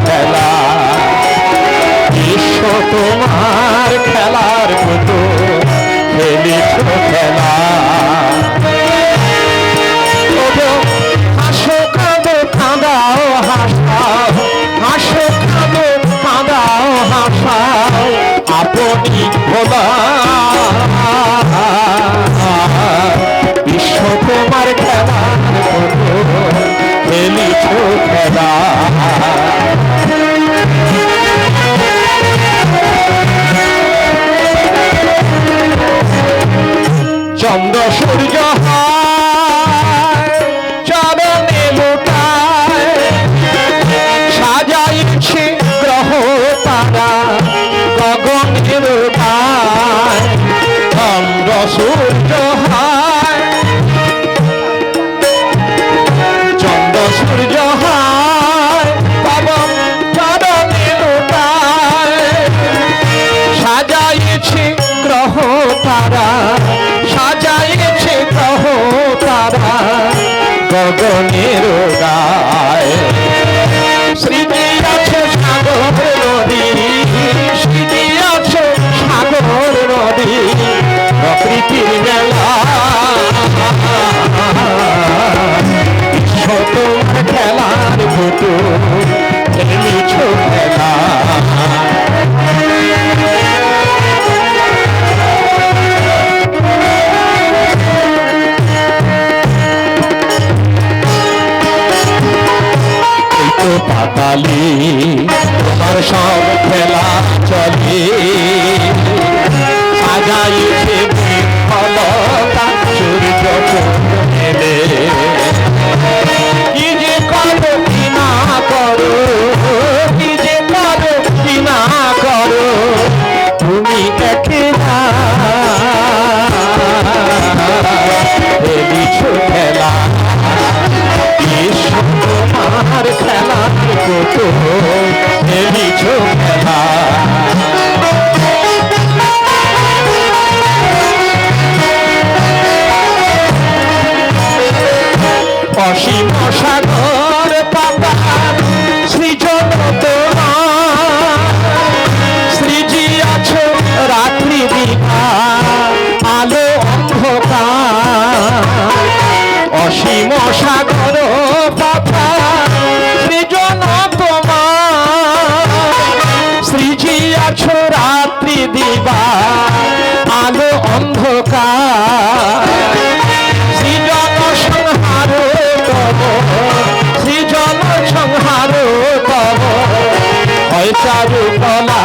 খেলা বিশ্ব তোমার খেলার মতো খেলিছ খেলা হাসো কাঁদো কাঁদাও হাসাও হাসো কাঁদো কাঁদাও হাসাও আপনি ভোলা বিশ্ব তোমার খেলার মতো খেলিছ খেলা চন্দ্র সূর্য চরণে লুটায় সাজাইছে গ্রহ তারা গগনের গায় চন্দ্র সূর্য চন্দ্র সূর্য পবন চরণে লুটায় সাজাইছে গ্রহ তারা সাজাইছে গ্রহ তারা গগনের গায় স্মৃতি আছে সাগর নদী স্মৃতি আছে সাগর নদী প্রকৃতির মেলা বিশ্ব তোমার খেলার মতো খেলিছ খেলা পাতালি তোমার সব খেলা চলে সাজাইছে বিফলতা সূর্য মেলে কি যে করো কি না করো কি যে করো কি না করো তুমি একলা খেলিছ খেলা তোমার খেলার মতো খেলিছ খেলা অসীম সাগর পাতার সৃজন তোমার সৃজি আছো রাত্রি দিঘা আলো অন্ধকার অসীম সাগর পাতার সৃজন তোমার সৃজি আছো রাত্রি দিবা আলো অন্ধকার সৃজন সংহার তব সৃজন সংহার তব হয় চারু কলা